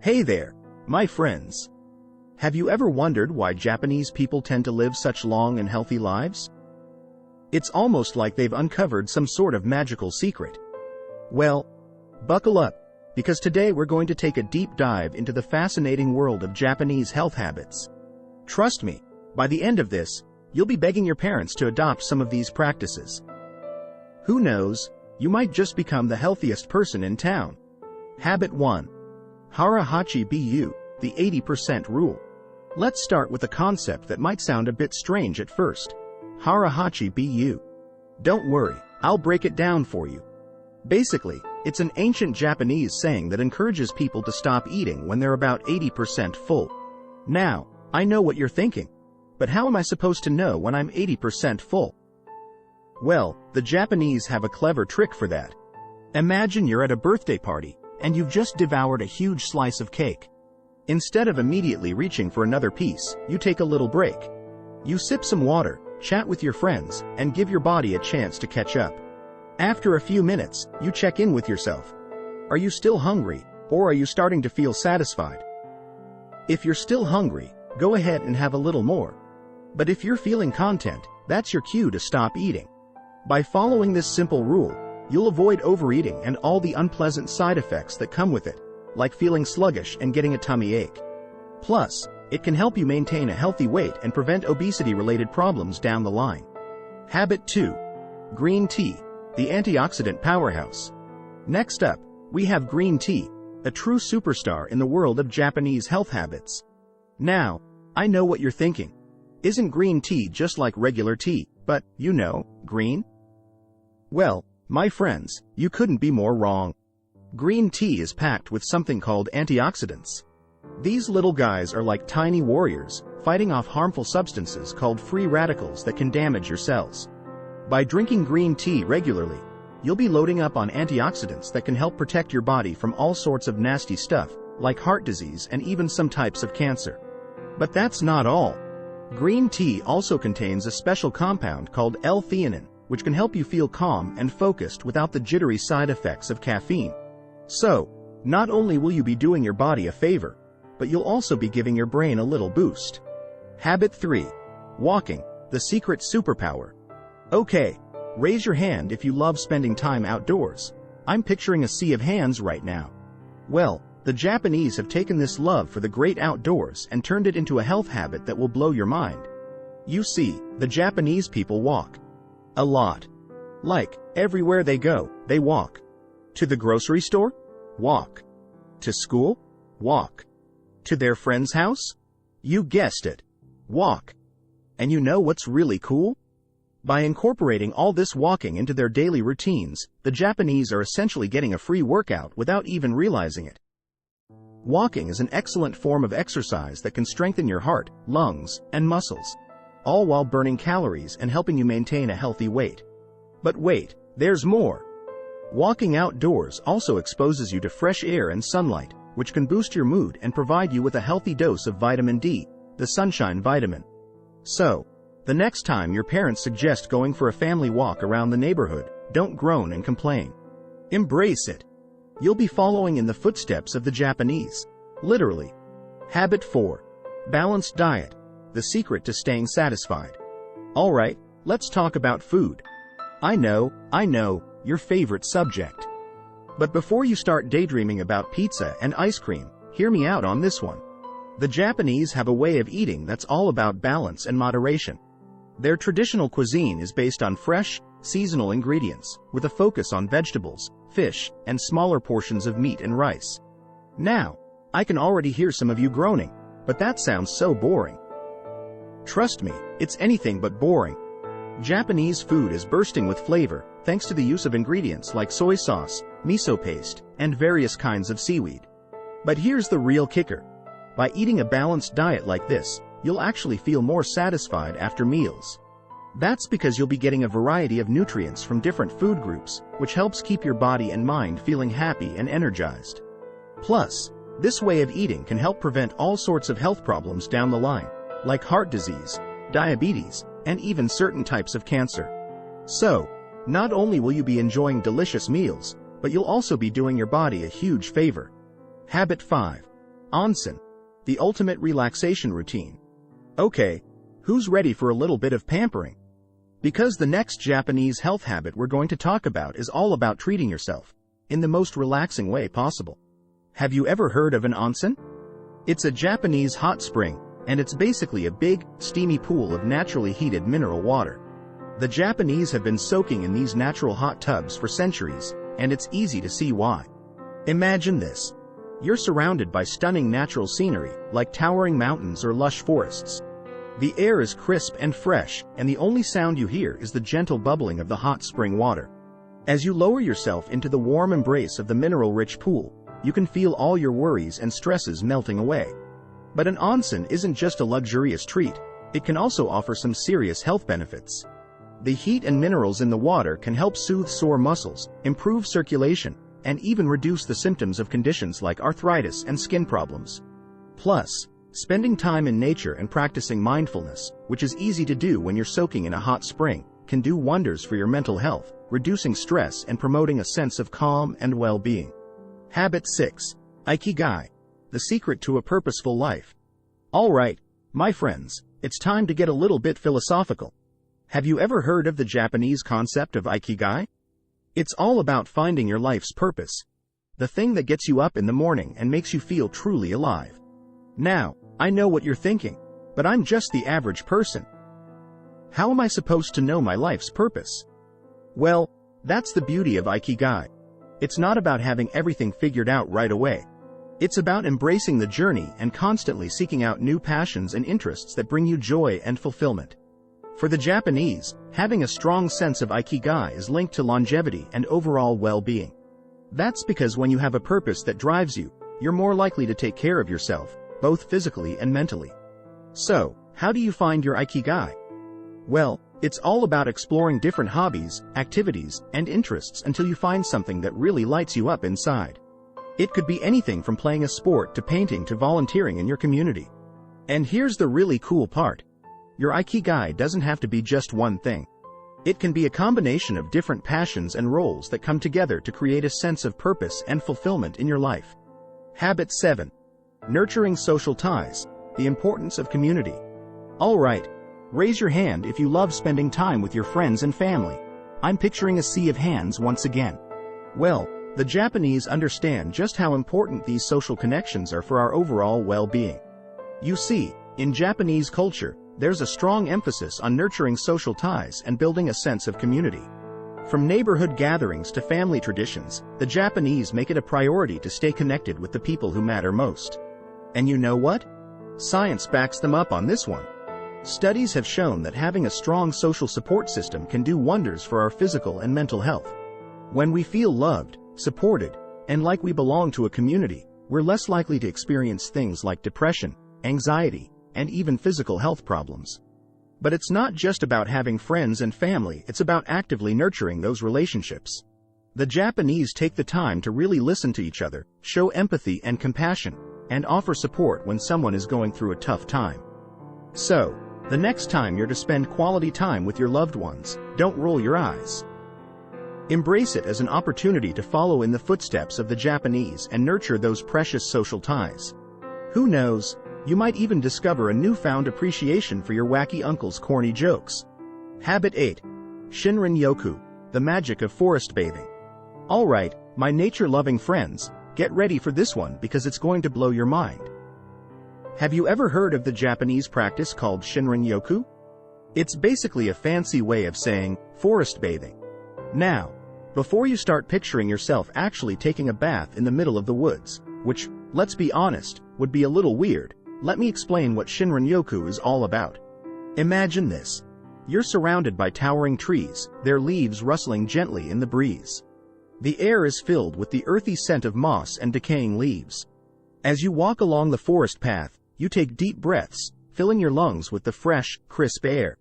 Hey there, my friends. Have you ever wondered why Japanese people tend to live such long and healthy lives? It's almost like they've uncovered some sort of magical secret. Well, buckle up, because today we're going to take a deep dive into the fascinating world of Japanese health habits. Trust me, by the end of this, you'll be begging your parents to adopt some of these practices. Who knows, you might just become the healthiest person in town. Habit 1. Hara-hachi bu, the 80% rule. Let's start with a concept that might sound a bit strange at first. Hara-hachi bu. Don't worry, I'll break it down for you. Basically, it's an ancient Japanese saying that encourages people to stop eating when they're about 80% full. Now, I know what you're thinking. But how am I supposed to know when I'm 80% full? Well, the Japanese have a clever trick for that. Imagine you're at a birthday party, and you've just devoured a huge slice of cake. Instead of immediately reaching for another piece, you take a little break. You sip some water, chat with your friends, and give your body a chance to catch up. After a few minutes, you check in with yourself. Are you still hungry, or are you starting to feel satisfied? If you're still hungry, go ahead and have a little more. But if you're feeling content, that's your cue to stop eating. By following this simple rule, you'll avoid overeating and all the unpleasant side effects that come with it, like feeling sluggish and getting a tummy ache. Plus, it can help you maintain a healthy weight and prevent obesity-related problems down the line. Habit 2. Green tea, the antioxidant powerhouse. Next up, we have green tea, a true superstar in the world of Japanese health habits. Now, I know what you're thinking. Isn't green tea just like regular tea, but, green? Well, my friends, you couldn't be more wrong. Green tea is packed with something called antioxidants. These little guys are like tiny warriors, fighting off harmful substances called free radicals that can damage your cells. By drinking green tea regularly, you'll be loading up on antioxidants that can help protect your body from all sorts of nasty stuff, like heart disease and even some types of cancer. But that's not all. Green tea also contains a special compound called L-theanine, which can help you feel calm and focused without the jittery side effects of caffeine. So, not only will you be doing your body a favor, but you'll also be giving your brain a little boost. Habit 3. Walking, the secret superpower. Okay, raise your hand if you love spending time outdoors. I'm picturing a sea of hands right now. Well, the Japanese have taken this love for the great outdoors and turned it into a health habit that will blow your mind. You see, the Japanese people walk. A lot. Like, everywhere they go, they walk. To the grocery store? Walk. To school? Walk. To their friend's house? You guessed it. Walk. And you know what's really cool? By incorporating all this walking into their daily routines, the Japanese are essentially getting a free workout without even realizing it. Walking is an excellent form of exercise that can strengthen your heart, lungs, and muscles, all while burning calories and helping you maintain a healthy weight. But wait, there's more. Walking outdoors also exposes you to fresh air and sunlight, which can boost your mood and provide you with a healthy dose of vitamin D, the sunshine vitamin. So, the next time your parents suggest going for a family walk around the neighborhood, don't groan and complain. Embrace it. You'll be following in the footsteps of the Japanese. Literally. Habit 4. Balanced diet, the secret to staying satisfied. Alright, let's talk about food. I know, your favorite subject. But before you start daydreaming about pizza and ice cream, hear me out on this one. The Japanese have a way of eating that's all about balance and moderation. Their traditional cuisine is based on fresh, seasonal ingredients, with a focus on vegetables, fish, and smaller portions of meat and rice. Now, I can already hear some of you groaning, but that sounds so boring. Trust me, it's anything but boring. Japanese food is bursting with flavor, thanks to the use of ingredients like soy sauce, miso paste, and various kinds of seaweed. But here's the real kicker. By eating a balanced diet like this, you'll actually feel more satisfied after meals. That's because you'll be getting a variety of nutrients from different food groups, which helps keep your body and mind feeling happy and energized. Plus, this way of eating can help prevent all sorts of health problems down the line, like heart disease, diabetes, and even certain types of cancer. So, not only will you be enjoying delicious meals, but you'll also be doing your body a huge favor. Habit 5. Onsen, the ultimate relaxation routine. Okay, who's ready for a little bit of pampering? Because the next Japanese health habit we're going to talk about is all about treating yourself in the most relaxing way possible. Have you ever heard of an onsen? It's a Japanese hot spring, and it's basically a big, steamy pool of naturally heated mineral water. The Japanese have been soaking in these natural hot tubs for centuries, and it's easy to see why. Imagine this. You're surrounded by stunning natural scenery, like towering mountains or lush forests. The air is crisp and fresh, and the only sound you hear is the gentle bubbling of the hot spring water. As you lower yourself into the warm embrace of the mineral-rich pool, you can feel all your worries and stresses melting away. But an onsen isn't just a luxurious treat, it can also offer some serious health benefits. The heat and minerals in the water can help soothe sore muscles, improve circulation, and even reduce the symptoms of conditions like arthritis and skin problems. Plus, spending time in nature and practicing mindfulness, which is easy to do when you're soaking in a hot spring, can do wonders for your mental health, reducing stress and promoting a sense of calm and well-being. Habit 6. Ikigai. The secret to a purposeful life. Alright, my friends, it's time to get a little bit philosophical. Have you ever heard of the Japanese concept of Ikigai? It's all about finding your life's purpose. The thing that gets you up in the morning and makes you feel truly alive. Now, I know what you're thinking, but I'm just the average person. How am I supposed to know my life's purpose? Well, that's the beauty of Ikigai. It's not about having everything figured out right away. It's about embracing the journey and constantly seeking out new passions and interests that bring you joy and fulfillment. For the Japanese, having a strong sense of Ikigai is linked to longevity and overall well-being. That's because when you have a purpose that drives you, you're more likely to take care of yourself, both physically and mentally. So, how do you find your Ikigai? Well, it's all about exploring different hobbies, activities, and interests until you find something that really lights you up inside. It could be anything from playing a sport to painting to volunteering in your community. And here's the really cool part. Your Ikigai doesn't have to be just one thing. It can be a combination of different passions and roles that come together to create a sense of purpose and fulfillment in your life. Habit 7. Nurturing social ties. The importance of community. Alright, raise your hand if you love spending time with your friends and family. I'm picturing a sea of hands once again. Well, the Japanese understand just how important these social connections are for our overall well-being. You see, in Japanese culture, there's a strong emphasis on nurturing social ties and building a sense of community. From neighborhood gatherings to family traditions, the Japanese make it a priority to stay connected with the people who matter most. And you know what? Science backs them up on this one. Studies have shown that having a strong social support system can do wonders for our physical and mental health. When we feel loved, supported, and like we belong to a community, we're less likely to experience things like depression, anxiety, and even physical health problems. But it's not just about having friends and family, it's about actively nurturing those relationships. The Japanese take the time to really listen to each other, show empathy and compassion, and offer support when someone is going through a tough time. So, the next time you're to spend quality time with your loved ones, don't roll your eyes. Embrace it as an opportunity to follow in the footsteps of the Japanese and nurture those precious social ties. Who knows, you might even discover a newfound appreciation for your wacky uncle's corny jokes. Habit 8. Shinrin-yoku, the magic of forest bathing. Alright, my nature-loving friends, get ready for this one because it's going to blow your mind. Have you ever heard of the Japanese practice called Shinrin-yoku? It's basically a fancy way of saying forest bathing. Now, before you start picturing yourself actually taking a bath in the middle of the woods, which, let's be honest, would be a little weird, let me explain what Shinrin-yoku is all about. Imagine this. You're surrounded by towering trees, their leaves rustling gently in the breeze. The air is filled with the earthy scent of moss and decaying leaves. As you walk along the forest path, you take deep breaths, filling your lungs with the fresh, crisp air.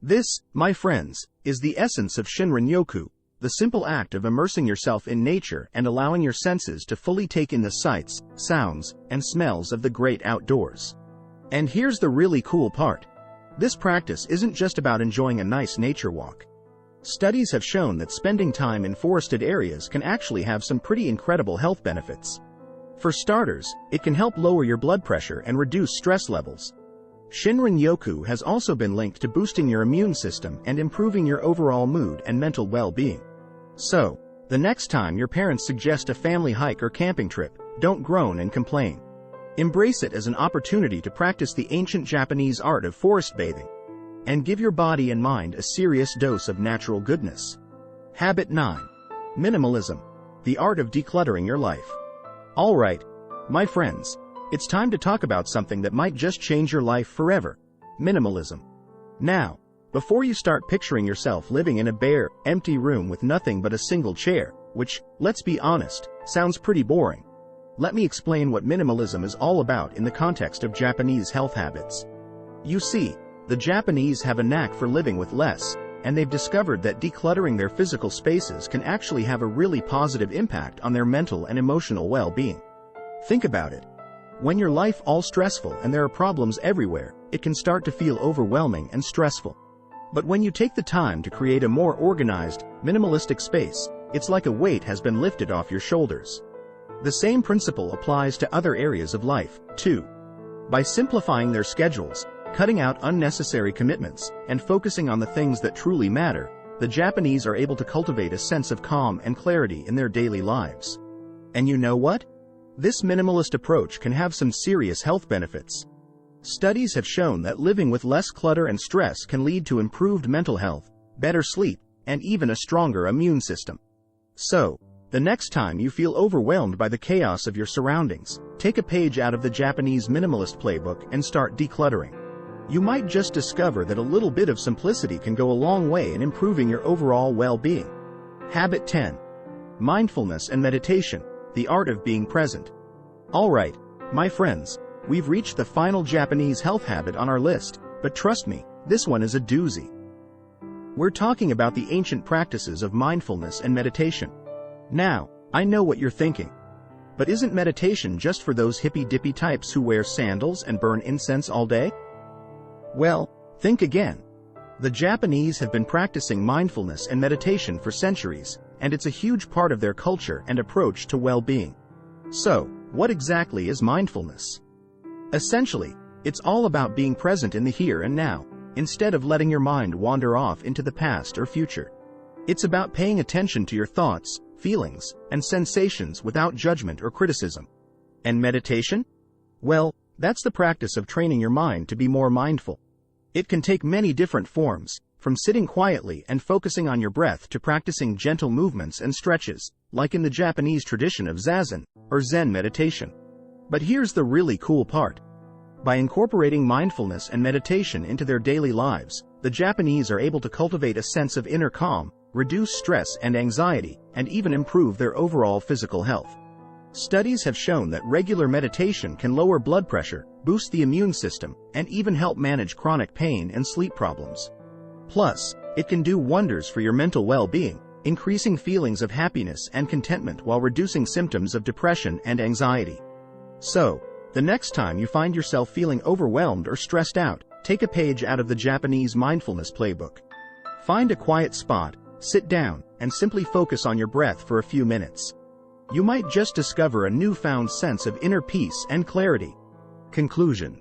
This, my friends, is the essence of Shinrin-yoku, the simple act of immersing yourself in nature and allowing your senses to fully take in the sights, sounds, and smells of the great outdoors. And here's the really cool part. This practice isn't just about enjoying a nice nature walk. Studies have shown that spending time in forested areas can actually have some pretty incredible health benefits. For starters, it can help lower your blood pressure and reduce stress levels. Shinrin-yoku has also been linked to boosting your immune system and improving your overall mood and mental well-being. So, the next time your parents suggest a family hike or camping trip, don't groan and complain. Embrace it as an opportunity to practice the ancient Japanese art of forest bathing, and give your body and mind a serious dose of natural goodness. Habit 9. Minimalism. The art of decluttering your life. Alright, my friends, it's time to talk about something that might just change your life forever. Minimalism. Now, before you start picturing yourself living in a bare, empty room with nothing but a single chair, which, let's be honest, sounds pretty boring, let me explain what minimalism is all about in the context of Japanese health habits. You see, the Japanese have a knack for living with less, and they've discovered that decluttering their physical spaces can actually have a really positive impact on their mental and emotional well-being. Think about it. When your life all stressful and there are problems everywhere, it can start to feel overwhelming and stressful. But when you take the time to create a more organized, minimalistic space, it's like a weight has been lifted off your shoulders. The same principle applies to other areas of life, too. By simplifying their schedules, cutting out unnecessary commitments, and focusing on the things that truly matter, the Japanese are able to cultivate a sense of calm and clarity in their daily lives. And you know what? This minimalist approach can have some serious health benefits. Studies have shown that living with less clutter and stress can lead to improved mental health, better sleep, and even a stronger immune system. So, the next time you feel overwhelmed by the chaos of your surroundings, take a page out of the Japanese minimalist playbook and start decluttering. You might just discover that a little bit of simplicity can go a long way in improving your overall well-being. Habit 10. Mindfulness and meditation. The art of being present. Alright, my friends, we've reached the final Japanese health habit on our list, but trust me, this one is a doozy. We're talking about the ancient practices of mindfulness and meditation. Now, I know what you're thinking. But isn't meditation just for those hippy-dippy types who wear sandals and burn incense all day? Well, think again. The Japanese have been practicing mindfulness and meditation for centuries, and it's a huge part of their culture and approach to well-being. So, what exactly is mindfulness? Essentially, it's all about being present in the here and now, instead of letting your mind wander off into the past or future. It's about paying attention to your thoughts, feelings, and sensations without judgment or criticism. And meditation? Well, that's the practice of training your mind to be more mindful. It can take many different forms, from sitting quietly and focusing on your breath to practicing gentle movements and stretches, like in the Japanese tradition of Zazen, or Zen meditation. But here's the really cool part. By incorporating mindfulness and meditation into their daily lives, the Japanese are able to cultivate a sense of inner calm, reduce stress and anxiety, and even improve their overall physical health. Studies have shown that regular meditation can lower blood pressure, boost the immune system, and even help manage chronic pain and sleep problems. Plus, it can do wonders for your mental well-being, increasing feelings of happiness and contentment while reducing symptoms of depression and anxiety. So, the next time you find yourself feeling overwhelmed or stressed out, take a page out of the Japanese mindfulness playbook. Find a quiet spot, sit down, and simply focus on your breath for a few minutes. You might just discover a newfound sense of inner peace and clarity. Conclusion.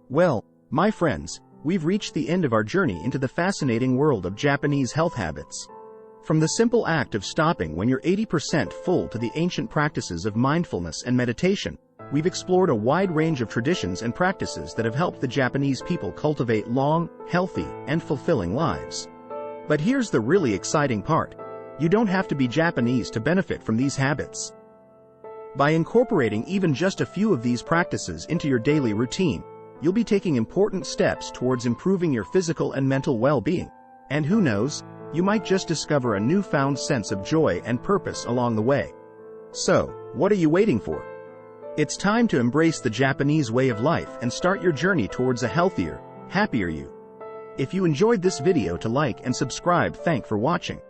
Well, my friends, we've reached the end of our journey into the fascinating world of Japanese health habits. From the simple act of stopping when you're 80% full to the ancient practices of mindfulness and meditation, we've explored a wide range of traditions and practices that have helped the Japanese people cultivate long, healthy, and fulfilling lives. But here's the really exciting part. You don't have to be Japanese to benefit from these habits. By incorporating even just a few of these practices into your daily routine, you'll be taking important steps towards improving your physical and mental well-being. And who knows, you might just discover a newfound sense of joy and purpose along the way. So, what are you waiting for? It's time to embrace the Japanese way of life and start your journey towards a healthier, happier you. If you enjoyed this video, to like and subscribe. Thanks for watching.